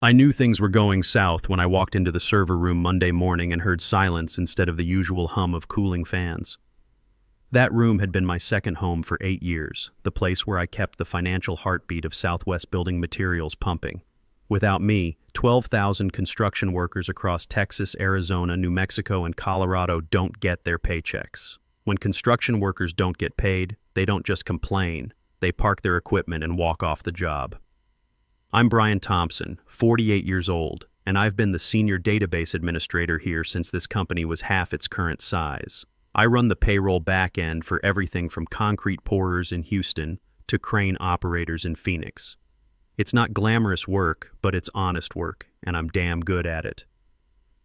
I knew things were going south when I walked into the server room Monday morning and heard silence instead of the usual hum of cooling fans. That room had been my second home for 8 years, the place where I kept the financial heartbeat of Southwest Building Materials pumping. Without me, 12,000 construction workers across Texas, Arizona, New Mexico, and Colorado don't get their paychecks. When construction workers don't get paid, they don't just complain, they park their equipment and walk off the job. I'm Brian Thompson, 48 years old, and I've been the senior database administrator here since this company was half its current size. I run the payroll back end for everything from concrete pourers in Houston to crane operators in Phoenix. It's not glamorous work, but it's honest work, and I'm damn good at it.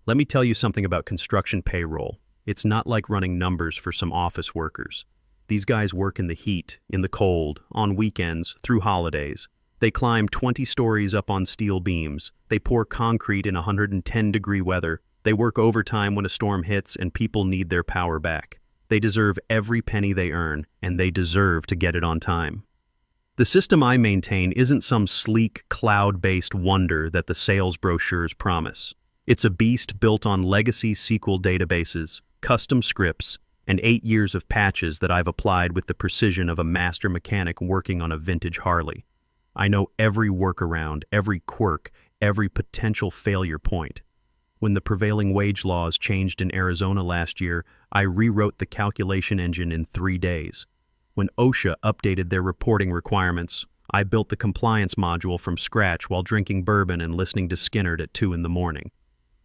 Let me tell you something about construction payroll. It's not like running numbers for some office workers. These guys work in the heat, in the cold, on weekends, through holidays. They climb 20 stories up on steel beams. They pour concrete in 110-degree weather. They work overtime when a storm hits and people need their power back. They deserve every penny they earn, and they deserve to get it on time. The system I maintain isn't some sleek, cloud-based wonder that the sales brochures promise. It's a beast built on legacy SQL databases, custom scripts, and 8 years of patches that I've applied with the precision of a master mechanic working on a vintage Harley. I know every workaround, every quirk, every potential failure point. When the prevailing wage laws changed in Arizona last year, I rewrote the calculation engine in 3 days. When OSHA updated their reporting requirements, I built the compliance module from scratch while drinking bourbon and listening to Skinner at 2 in the morning.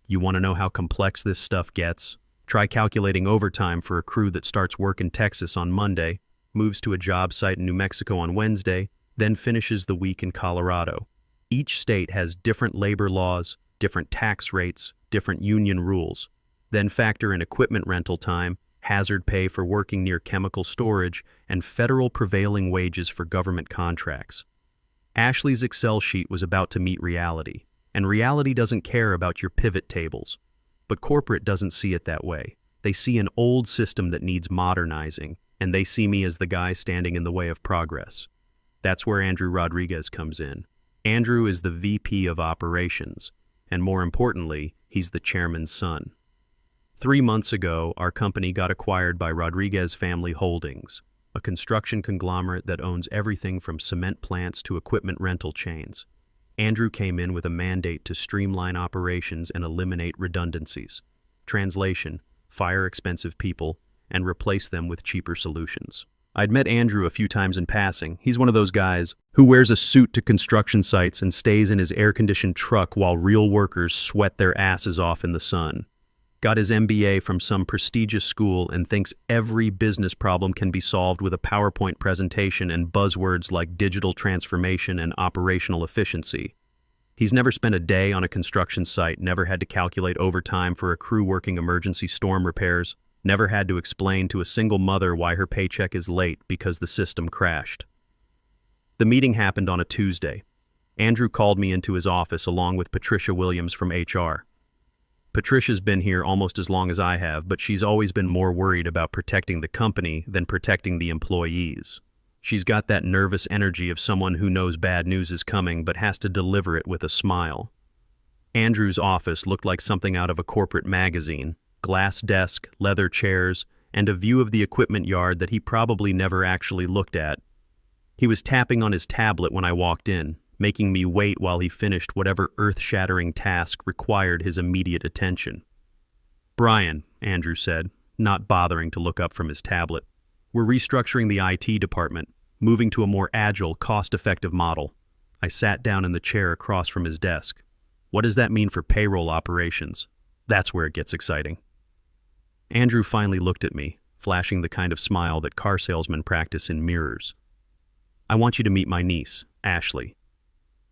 You want to know how complex this stuff gets? Try calculating overtime for a crew that starts work in Texas on Monday, moves to a job site in New Mexico on Wednesday, then finishes the week in Colorado. Each state has different labor laws, different tax rates, different union rules. Then factor in equipment rental time, hazard pay for working near chemical storage, and federal prevailing wages for government contracts. Ashley's Excel sheet was about to meet reality, and reality doesn't care about your pivot tables. But corporate doesn't see it that way. They see an old system that needs modernizing, and they see me as the guy standing in the way of progress. That's where Andrew Rodriguez comes in. Andrew is the VP of Operations, and more importantly, he's the chairman's son. 3 months ago, our company got acquired by Rodriguez Family Holdings, a construction conglomerate that owns everything from cement plants to equipment rental chains. Andrew came in with a mandate to streamline operations and eliminate redundancies. Translation: fire expensive people and replace them with cheaper solutions. I'd met Andrew a few times in passing. He's one of those guys who wears a suit to construction sites and stays in his air-conditioned truck while real workers sweat their asses off in the sun. Got his MBA from some prestigious school and thinks every business problem can be solved with a PowerPoint presentation and buzzwords like digital transformation and operational efficiency. He's never spent a day on a construction site, never had to calculate overtime for a crew working emergency storm repairs, never had to explain to a single mother why her paycheck is late because the system crashed. The meeting happened on a Tuesday. Andrew called me into his office along with Patricia Williams from HR. Patricia's been here almost as long as I have, but she's always been more worried about protecting the company than protecting the employees. She's got that nervous energy of someone who knows bad news is coming but has to deliver it with a smile. Andrew's office looked like something out of a corporate magazine. Glass desk, leather chairs, and a view of the equipment yard that he probably never actually looked at. He was tapping on his tablet when I walked in, making me wait while he finished whatever earth-shattering task required his immediate attention. "Brian," Andrew said, not bothering to look up from his tablet, "we're restructuring the IT department, moving to a more agile, cost-effective model." I sat down in the chair across from his desk. "What does that mean for payroll operations?" That's where it gets exciting. Andrew finally looked at me, flashing the kind of smile that car salesmen practice in mirrors. "I want you to meet my niece, Ashley.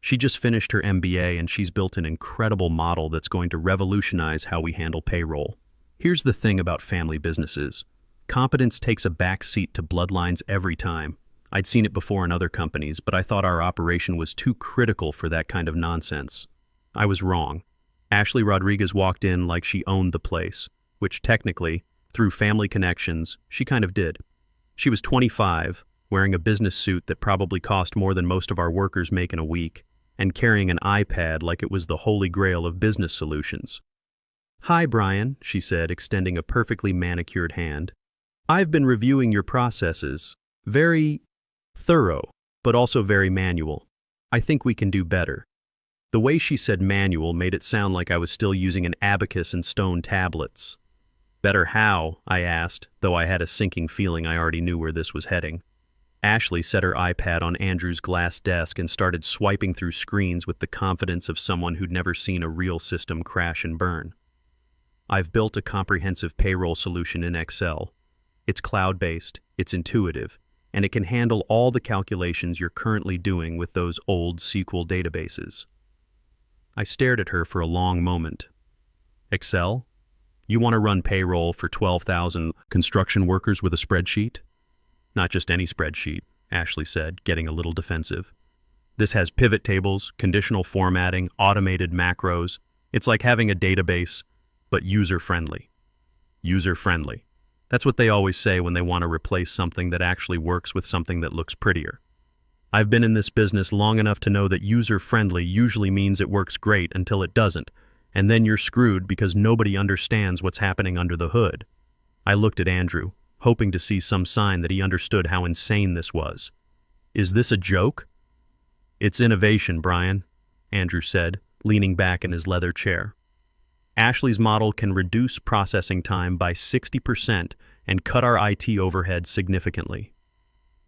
She just finished her MBA and she's built an incredible model that's going to revolutionize how we handle payroll. Here's the thing about family businesses. Competence takes a back seat to bloodlines every time. I'd seen it before in other companies, but I thought our operation was too critical for that kind of nonsense. I was wrong. Ashley Rodriguez walked in like she owned the place, which technically, through family connections, she kind of did. She was 25, wearing a business suit that probably cost more than most of our workers make in a week. and carrying an iPad like it was the holy grail of business solutions. "Hi, Brian," she said, extending a perfectly manicured hand. "I've been reviewing your processes. Very thorough, but also very manual. I think we can do better." The way she said manual made it sound like I was still using an abacus and stone tablets. "Better how?" I asked, though I had a sinking feeling I already knew where this was heading. Ashley set her iPad on Andrew's glass desk and started swiping through screens with the confidence of someone who'd never seen a real system crash and burn. "I've built a comprehensive payroll solution in Excel. It's cloud-based, it's intuitive, and it can handle all the calculations you're currently doing with those old SQL databases." I stared at her for a long moment. "Excel? You want to run payroll for 12,000 construction workers with a spreadsheet?" "Not just any spreadsheet," Ashley said, getting a little defensive. "This has pivot tables, conditional formatting, automated macros. It's like having a database, but user-friendly." User-friendly. That's what they always say when they want to replace something that actually works with something that looks prettier. I've been in this business long enough to know that user-friendly usually means it works great until it doesn't, and then you're screwed because nobody understands what's happening under the hood. I looked at Andrew, hoping to see some sign that he understood how insane this was. "Is this a joke?" "It's innovation, Brian," Andrew said, leaning back in his leather chair. "Ashley's model can reduce processing time by 60% and cut our IT overhead significantly."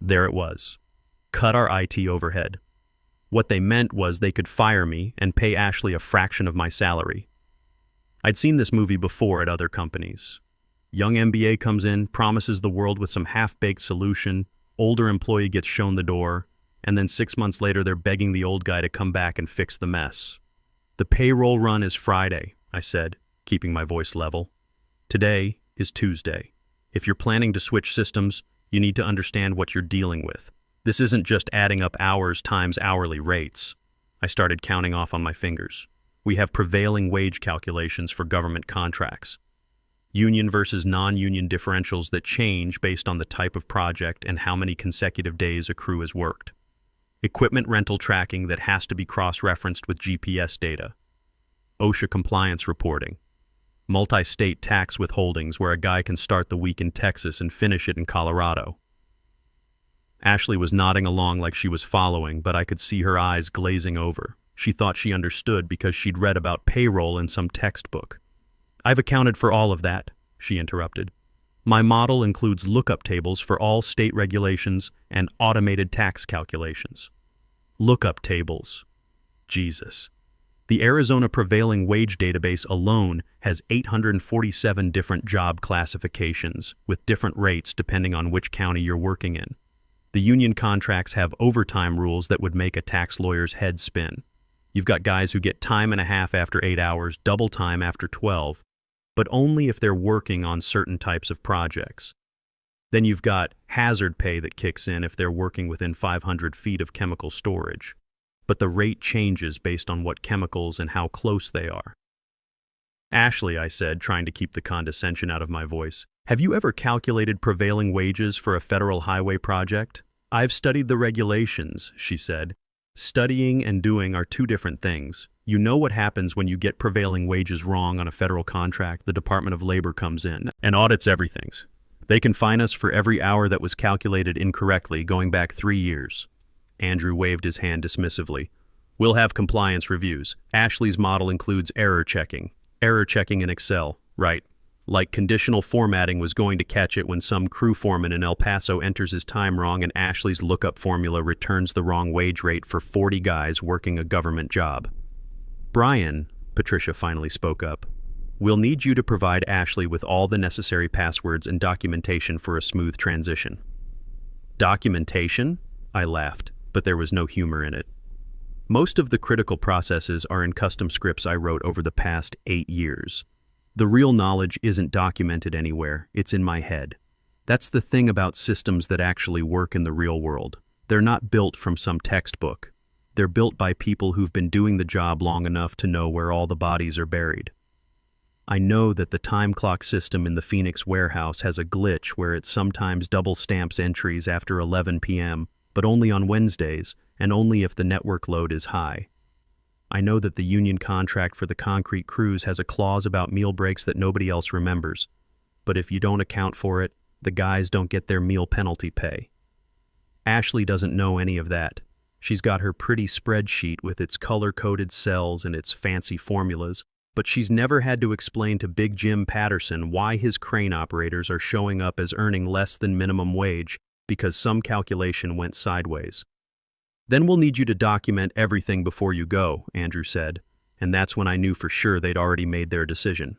There it was. Cut our IT overhead. What they meant was they could fire me and pay Ashley a fraction of my salary. I'd seen this movie before at other companies. Young MBA comes in, promises the world with some half-baked solution, older employee gets shown the door, and then 6 months later they're begging the old guy to come back and fix the mess. "The payroll run is Friday," I said, keeping my voice level. "Today is Tuesday. If you're planning to switch systems, you need to understand what you're dealing with. This isn't just adding up hours times hourly rates." I started counting off on my fingers. "We have prevailing wage calculations for government contracts. Union versus non-union differentials that change based on the type of project and how many consecutive days a crew has worked. Equipment rental tracking that has to be cross-referenced with GPS data. OSHA compliance reporting. Multi-state tax withholdings where a guy can start the week in Texas and finish it in Colorado." Ashley was nodding along like she was following, but I could see her eyes glazing over. She thought she understood because she'd read about payroll in some textbook. "I've accounted for all of that," she interrupted. "My model includes lookup tables for all state regulations and automated tax calculations." Lookup tables. Jesus. The Arizona Prevailing Wage Database alone has 847 different job classifications, with different rates depending on which county you're working in. The union contracts have overtime rules that would make a tax lawyer's head spin. You've got guys who get time and a half after 8 hours, double time after 12, but only if they're working on certain types of projects. Then you've got hazard pay that kicks in if they're working within 500 feet of chemical storage. But the rate changes based on what chemicals and how close they are. "Ashley," I said, trying to keep the condescension out of my voice, "have you ever calculated prevailing wages for a federal highway project?" "I've studied the regulations," she said. "Studying and doing are two different things. You know what happens when you get prevailing wages wrong on a federal contract. The Department of Labor comes in and audits everything. They can fine us for every hour that was calculated incorrectly going back 3 years. Andrew waved his hand dismissively. "We'll have compliance reviews. Ashley's model includes error checking. Error checking in Excel, right? Like conditional formatting was going to catch it when some crew foreman in El Paso enters his time wrong and Ashley's lookup formula returns the wrong wage rate for 40 guys working a government job." "Brian," Patricia finally spoke up, "we'll need you to provide Ashley with all the necessary passwords and documentation for a smooth transition." "Documentation?" I laughed, but there was no humor in it. "Most of the critical processes are in custom scripts I wrote over the past 8 years. The real knowledge isn't documented anywhere, it's in my head. That's the thing about systems that actually work in the real world. They're not built from some textbook. They're built by people who've been doing the job long enough to know where all the bodies are buried. I know that the time clock system in the Phoenix warehouse has a glitch where it sometimes double stamps entries after 11 p.m., but only on Wednesdays, and only if the network load is high. I know that the union contract for the concrete crews has a clause about meal breaks that nobody else remembers, but if you don't account for it, the guys don't get their meal penalty pay. Ashley doesn't know any of that. She's got her pretty spreadsheet with its color-coded cells and its fancy formulas, but she's never had to explain to Big Jim Patterson why his crane operators are showing up as earning less than minimum wage because some calculation went sideways. "Then we'll need you to document everything before you go," Andrew said, and that's when I knew for sure they'd already made their decision.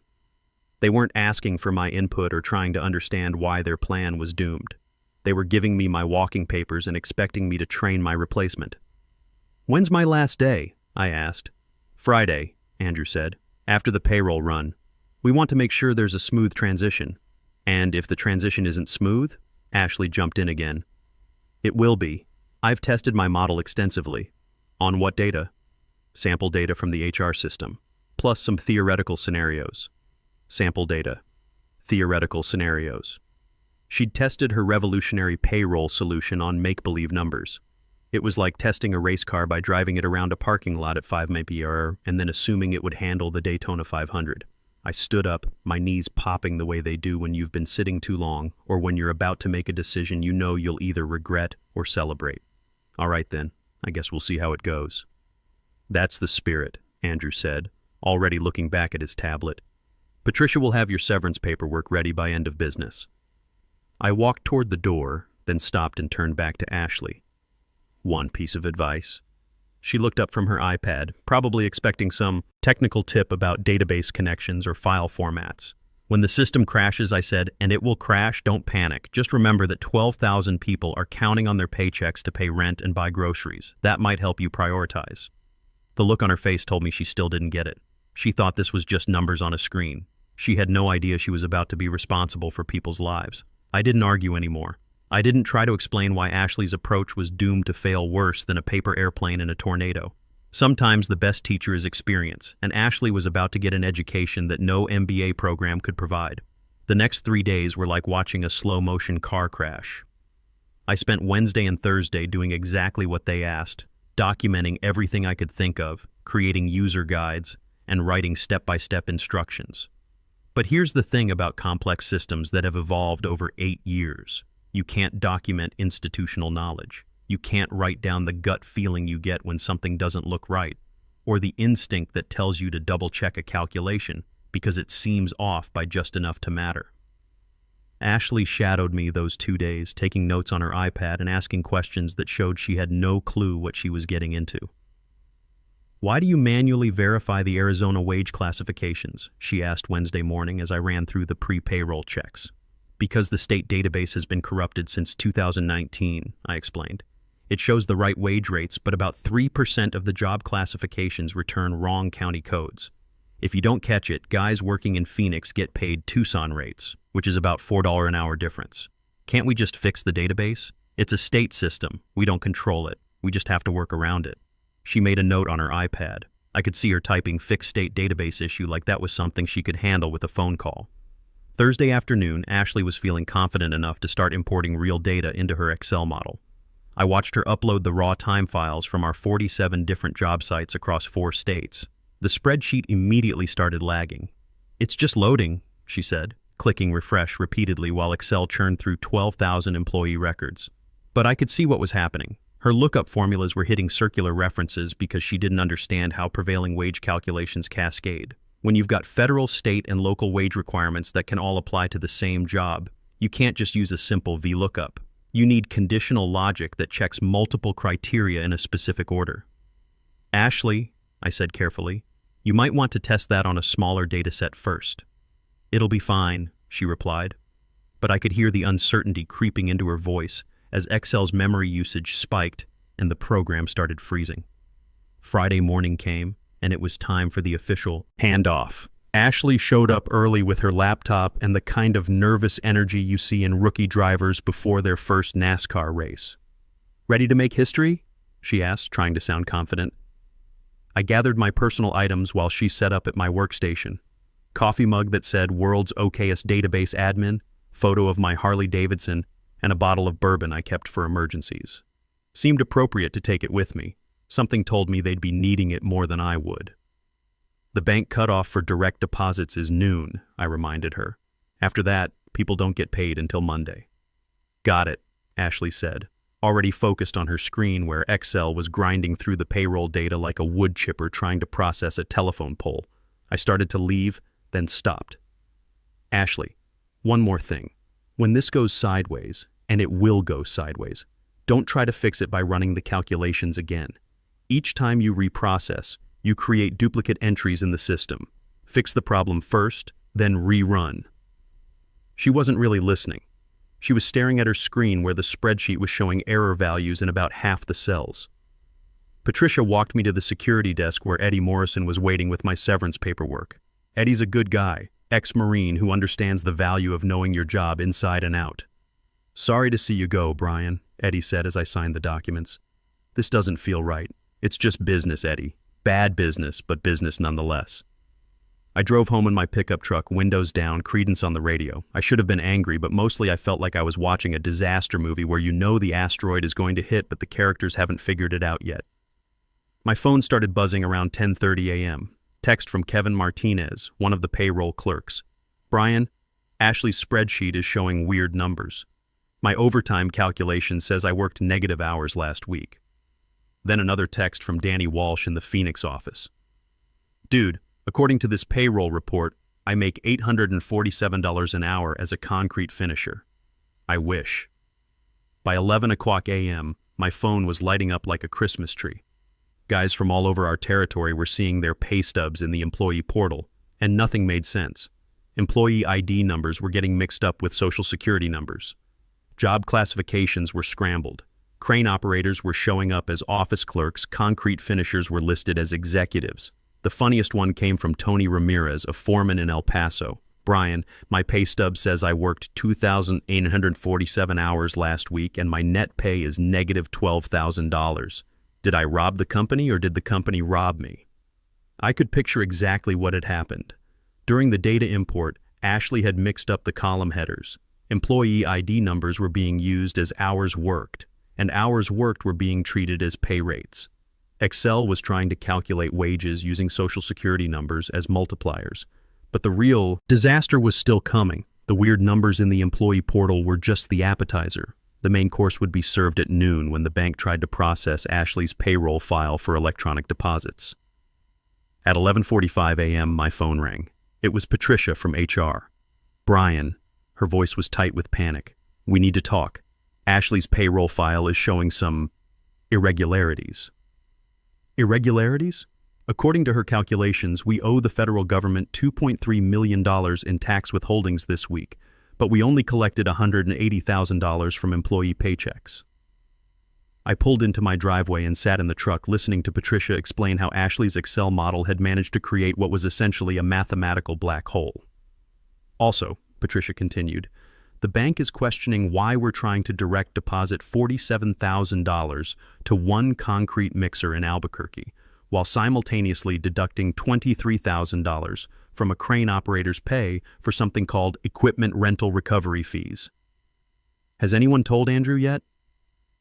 They weren't asking for my input or trying to understand why their plan was doomed. They were giving me my walking papers and expecting me to train my replacement. "When's my last day?" I asked. "Friday," Andrew said, "after the payroll run. We want to make sure there's a smooth transition." "And if the transition isn't smooth?" Ashley jumped in again. "It will be. I've tested my model extensively." "On what data?" "Sample data from the HR system, plus some theoretical scenarios." "Sample data. Theoretical scenarios." She'd tested her revolutionary payroll solution on make-believe numbers. It was like testing a race car by driving it around a parking lot at 5 mph and then assuming it would handle the Daytona 500. I stood up, my knees popping the way they do when you've been sitting too long or when you're about to make a decision you know you'll either regret or celebrate. "All right then, I guess we'll see how it goes." "That's the spirit," Andrew said, already looking back at his tablet. "Patricia will have your severance paperwork ready by end of business." I walked toward the door, then stopped and turned back to Ashley. "One piece of advice." She looked up from her iPad, probably expecting some technical tip about database connections or file formats. "When the system crashes," I said, "and it will crash, don't panic. Just remember that 12,000 people are counting on their paychecks to pay rent and buy groceries. That might help you prioritize." The look on her face told me she still didn't get it. She thought this was just numbers on a screen. She had no idea she was about to be responsible for people's lives. I didn't argue anymore. I didn't try to explain why Ashley's approach was doomed to fail worse than a paper airplane in a tornado. Sometimes the best teacher is experience, and Ashley was about to get an education that no MBA program could provide. The next 3 days were like watching a slow-motion car crash. I spent Wednesday and Thursday doing exactly what they asked, documenting everything I could think of, creating user guides, and writing step-by-step instructions. But here's the thing about complex systems that have evolved over 8 years. You can't document institutional knowledge. You can't write down the gut feeling you get when something doesn't look right, or the instinct that tells you to double-check a calculation because it seems off by just enough to matter. Ashley shadowed me those 2 days, taking notes on her iPad and asking questions that showed she had no clue what she was getting into. "Why do you manually verify the Arizona wage classifications?" she asked Wednesday morning as I ran through the pre-payroll checks. "Because the state database has been corrupted since 2019, I explained. It shows the right wage rates, but about 3% of the job classifications return wrong county codes. If you don't catch it, guys working in Phoenix get paid Tucson rates, which is about $4 an hour difference. Can't we just fix the database? It's a state system. We don't control it. We just have to work around it." She made a note on her iPad. I could see her typing "fix state database issue" like that was something she could handle with a phone call. Thursday afternoon, Ashley was feeling confident enough to start importing real data into her Excel model. I watched her upload the raw time files from our 47 different job sites across 4 states. The spreadsheet immediately started lagging. "It's just loading," she said, clicking refresh repeatedly while Excel churned through 12,000 employee records. But I could see what was happening. Her lookup formulas were hitting circular references because she didn't understand how prevailing wage calculations cascade. When you've got federal, state, and local wage requirements that can all apply to the same job, you can't just use a simple VLOOKUP. You need conditional logic that checks multiple criteria in a specific order. "Ashley," I said carefully, "you might want to test that on a smaller dataset first." "It'll be fine," she replied. But I could hear the uncertainty creeping into her voice as Excel's memory usage spiked and the program started freezing. Friday morning came, and it was time for the official handoff. Ashley showed up early with her laptop and the kind of nervous energy you see in rookie drivers before their first NASCAR race. "Ready to make history?" she asked, trying to sound confident. I gathered my personal items while she set up at my workstation. Coffee mug that said "World's Okayest Database Admin," photo of my Harley Davidson, and a bottle of bourbon I kept for emergencies. Seemed appropriate to take it with me. Something told me they'd be needing it more than I would. The bank cutoff for direct deposits is noon, I reminded her. After that, people don't get paid until Monday. Got it, Ashley said, already focused on her screen where Excel was grinding through the payroll data like a wood chipper trying to process a telephone pole. I started to leave, then stopped. Ashley, one more thing. When this goes sideways, and it will go sideways, don't try to fix it by running the calculations again. Each time you reprocess, you create duplicate entries in the system. Fix the problem first, then rerun. She wasn't really listening. She was staring at her screen where the spreadsheet was showing error values in about half the cells. Patricia walked me to the security desk where Eddie Morrison was waiting with my severance paperwork. Eddie's a good guy, ex-Marine who understands the value of knowing your job inside and out. Sorry to see you go, Brian, Eddie said as I signed the documents. This doesn't feel right. It's just business, Eddie. Bad business, but business nonetheless. I drove home in my pickup truck, windows down, Creedence on the radio. I should have been angry, but mostly I felt like I was watching a disaster movie where you know the asteroid is going to hit, but the characters haven't figured it out yet. My phone started buzzing around 10:30 a.m. Text from Kevin Martinez, one of the payroll clerks. Brian, Ashley's spreadsheet is showing weird numbers. My overtime calculation says I worked negative hours last week. Then another text from Danny Walsh in the Phoenix office. Dude, according to this payroll report, I make $847 an hour as a concrete finisher. I wish. By 11 o'clock a.m., my phone was lighting up like a Christmas tree. Guys from all over our territory were seeing their pay stubs in the employee portal, and nothing made sense. Employee ID numbers were getting mixed up with social security numbers. Job classifications were scrambled. Crane operators were showing up as office clerks, concrete finishers were listed as executives. The funniest one came from Tony Ramirez, a foreman in El Paso. Brian, my pay stub says I worked 2,847 hours last week and my net pay is negative $12,000. Did I rob the company or did the company rob me? I could picture exactly what had happened. During the data import, Ashley had mixed up the column headers. Employee ID numbers were being used as hours worked, and hours worked were being treated as pay rates. Excel was trying to calculate wages using social security numbers as multipliers. But the real disaster was still coming. The weird numbers in the employee portal were just the appetizer. The main course would be served at noon when the bank tried to process Ashley's payroll file for electronic deposits. At 11:45 a.m., my phone rang. It was Patricia from HR. Brian, her voice was tight with panic. We need to talk. Ashley's payroll file is showing some irregularities. Irregularities? According to her calculations, we owe the federal government $2.3 million in tax withholdings this week, but we only collected $180,000 from employee paychecks. I pulled into my driveway and sat in the truck listening to Patricia explain how Ashley's Excel model had managed to create what was essentially a mathematical black hole. Also, Patricia continued, the bank is questioning why we're trying to direct deposit $47,000 to one concrete mixer in Albuquerque, while simultaneously deducting $23,000 from a crane operator's pay for something called equipment rental recovery fees. Has anyone told Andrew yet?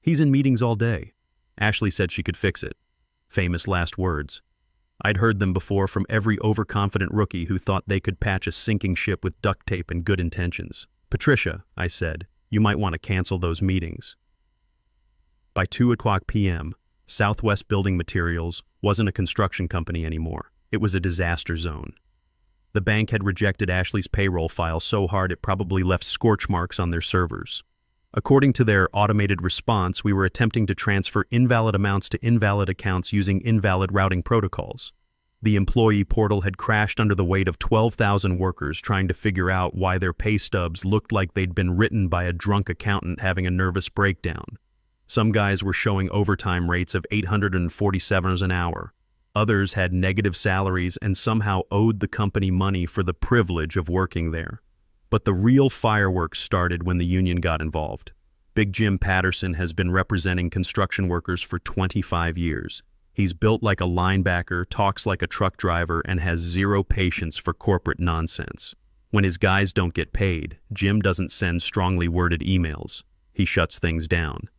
He's in meetings all day. Ashley said she could fix it. Famous last words. I'd heard them before from every overconfident rookie who thought they could patch a sinking ship with duct tape and good intentions. Patricia, I said, you might want to cancel those meetings. By 2 o'clock p.m., Southwest Building Materials wasn't a construction company anymore. It was a disaster zone. The bank had rejected Ashley's payroll file so hard it probably left scorch marks on their servers. According to their automated response, we were attempting to transfer invalid amounts to invalid accounts using invalid routing protocols. The employee portal had crashed under the weight of 12,000 workers trying to figure out why their pay stubs looked like they'd been written by a drunk accountant having a nervous breakdown. Some guys were showing overtime rates of $847 an hour. Others had negative salaries and somehow owed the company money for the privilege of working there. But the real fireworks started when the union got involved. Big Jim Patterson has been representing construction workers for 25 years. He's built like a linebacker, talks like a truck driver, and has zero patience for corporate nonsense. When his guys don't get paid, Jim doesn't send strongly worded emails. He shuts things down.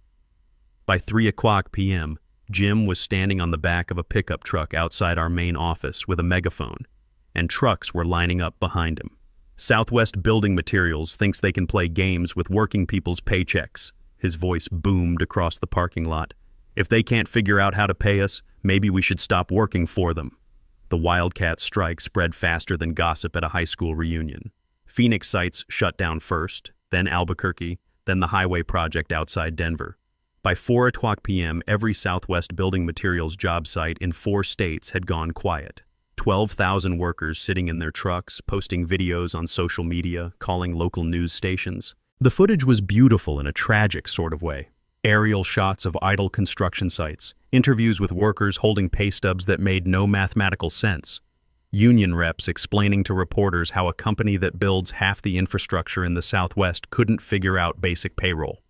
By 3 o'clock p.m., Jim was standing on the back of a pickup truck outside our main office with a megaphone, and trucks were lining up behind him. Southwest Building Materials thinks they can play games with working people's paychecks. His voice boomed across the parking lot. If they can't figure out how to pay us, maybe we should stop working for them. The wildcat strike spread faster than gossip at a high school reunion. Phoenix sites shut down first, then Albuquerque, then the highway project outside Denver. By 4:00 p.m., every Southwest Building Materials job site in 4 states had gone quiet. 12,000 workers sitting in their trucks, posting videos on social media, calling local news stations. The footage was beautiful in a tragic sort of way. Aerial shots of idle construction sites, interviews with workers holding pay stubs that made no mathematical sense. Union reps explaining to reporters how a company that builds half the infrastructure in the Southwest couldn't figure out basic payroll.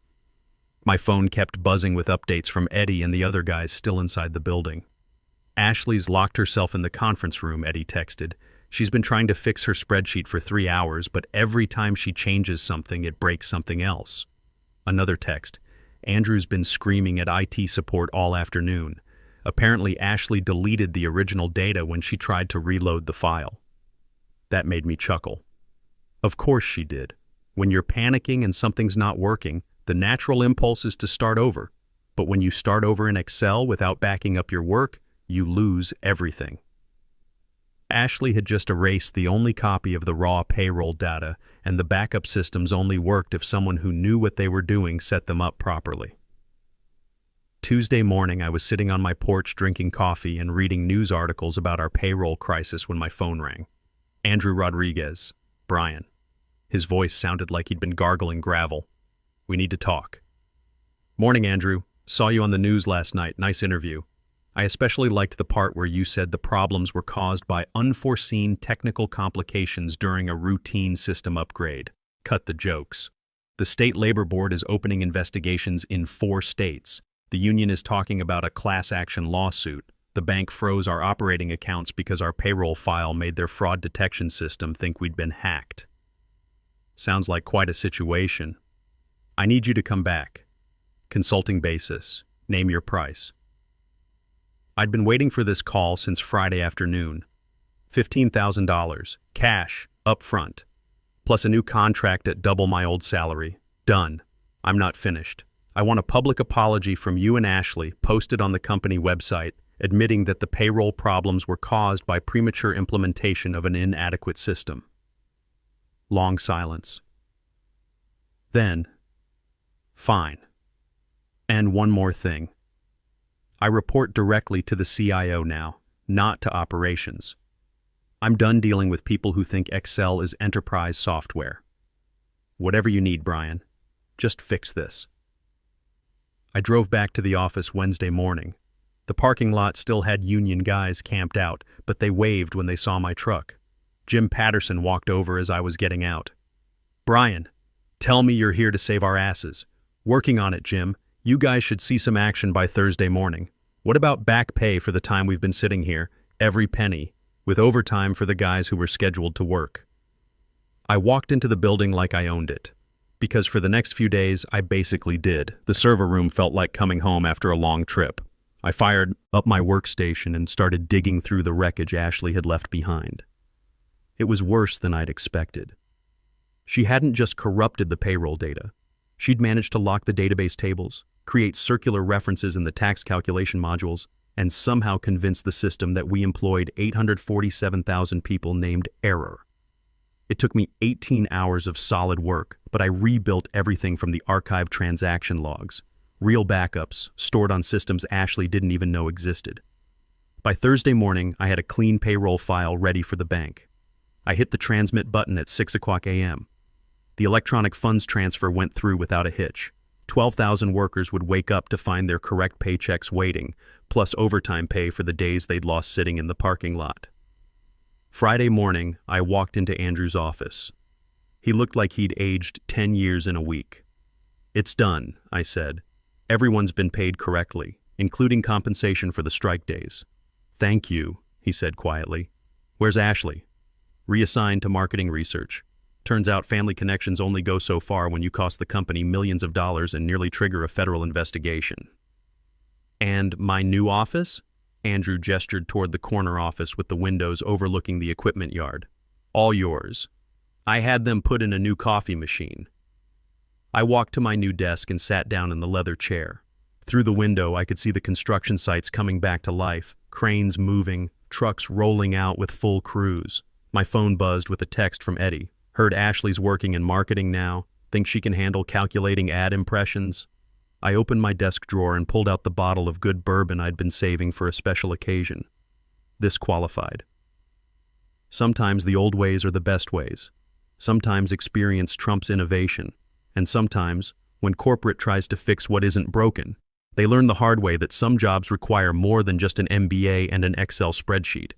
My phone kept buzzing with updates from Eddie and the other guys still inside the building. Ashley's locked herself in the conference room, Eddie texted. She's been trying to fix her spreadsheet for 3 hours, but every time she changes something, it breaks something else. Another text. Andrew's been screaming at IT support all afternoon. Apparently, Ashley deleted the original data when she tried to reload the file. That made me chuckle. Of course she did. When you're panicking and something's not working, the natural impulse is to start over. But when you start over in Excel without backing up your work, you lose everything. Ashley had just erased the only copy of the raw payroll data, and the backup systems only worked if someone who knew what they were doing set them up properly. Tuesday morning, I was sitting on my porch drinking coffee and reading news articles about our payroll crisis when my phone rang. Andrew Rodriguez, Brian. His voice sounded like he'd been gargling gravel. We need to talk. Morning, Andrew. Saw you on the news last night. Nice interview. I especially liked the part where you said the problems were caused by unforeseen technical complications during a routine system upgrade. Cut the jokes. The State Labor Board is opening investigations in 4 states. The union is talking about a class action lawsuit. The bank froze our operating accounts because our payroll file made their fraud detection system think we'd been hacked. Sounds like quite a situation. I need you to come back. Consulting basis. Name your price. I'd been waiting for this call since Friday afternoon. $15,000, cash, up front, plus a new contract at double my old salary. Done. I'm not finished. I want a public apology from you and Ashley posted on the company website, admitting that the payroll problems were caused by premature implementation of an inadequate system. Long silence. Then, fine. And one more thing. I report directly to the CIO now, not to operations. I'm done dealing with people who think Excel is enterprise software. Whatever you need, Brian. Just fix this. I drove back to the office Wednesday morning. The parking lot still had union guys camped out, but they waved when they saw my truck. Jim Patterson walked over as I was getting out. Brian, tell me you're here to save our asses. Working on it, Jim. You guys should see some action by Thursday morning. What about back pay for the time we've been sitting here, every penny, with overtime for the guys who were scheduled to work? I walked into the building like I owned it, because for the next few days I basically did. The server room felt like coming home after a long trip. I fired up my workstation and started digging through the wreckage Ashley had left behind. It was worse than I'd expected. She hadn't just corrupted the payroll data. She'd managed to lock the database tables, create circular references in the tax calculation modules, and somehow convince the system that we employed 847,000 people named error. It took me 18 hours of solid work, but I rebuilt everything from the archived transaction logs, real backups stored on systems Ashley didn't even know existed. By Thursday morning, I had a clean payroll file ready for the bank. I hit the transmit button at 6:00 a.m. The electronic funds transfer went through without a hitch. 12,000 workers would wake up to find their correct paychecks waiting, plus overtime pay for the days they'd lost sitting in the parking lot. Friday morning, I walked into Andrew's office. He looked like he'd aged 10 years in a week. It's done, I said. Everyone's been paid correctly, including compensation for the strike days. Thank you, he said quietly. Where's Ashley? Reassigned to marketing research. Turns out family connections only go so far when you cost the company millions of dollars and nearly trigger a federal investigation. And my new office? Andrew gestured toward the corner office with the windows overlooking the equipment yard. All yours. I had them put in a new coffee machine. I walked to my new desk and sat down in the leather chair. Through the window, I could see the construction sites coming back to life, cranes moving, trucks rolling out with full crews. My phone buzzed with a text from Eddie. Heard Ashley's working in marketing now. Think she can handle calculating ad impressions? I opened my desk drawer and pulled out the bottle of good bourbon I'd been saving for a special occasion. This qualified. Sometimes the old ways are the best ways. Sometimes experience trumps innovation. And sometimes, when corporate tries to fix what isn't broken, they learn the hard way that some jobs require more than just an MBA and an Excel spreadsheet.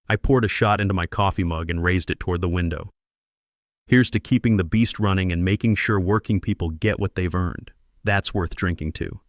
I poured a shot into my coffee mug and raised it toward the window. Here's to keeping the beast running and making sure working people get what they've earned. That's worth drinking to.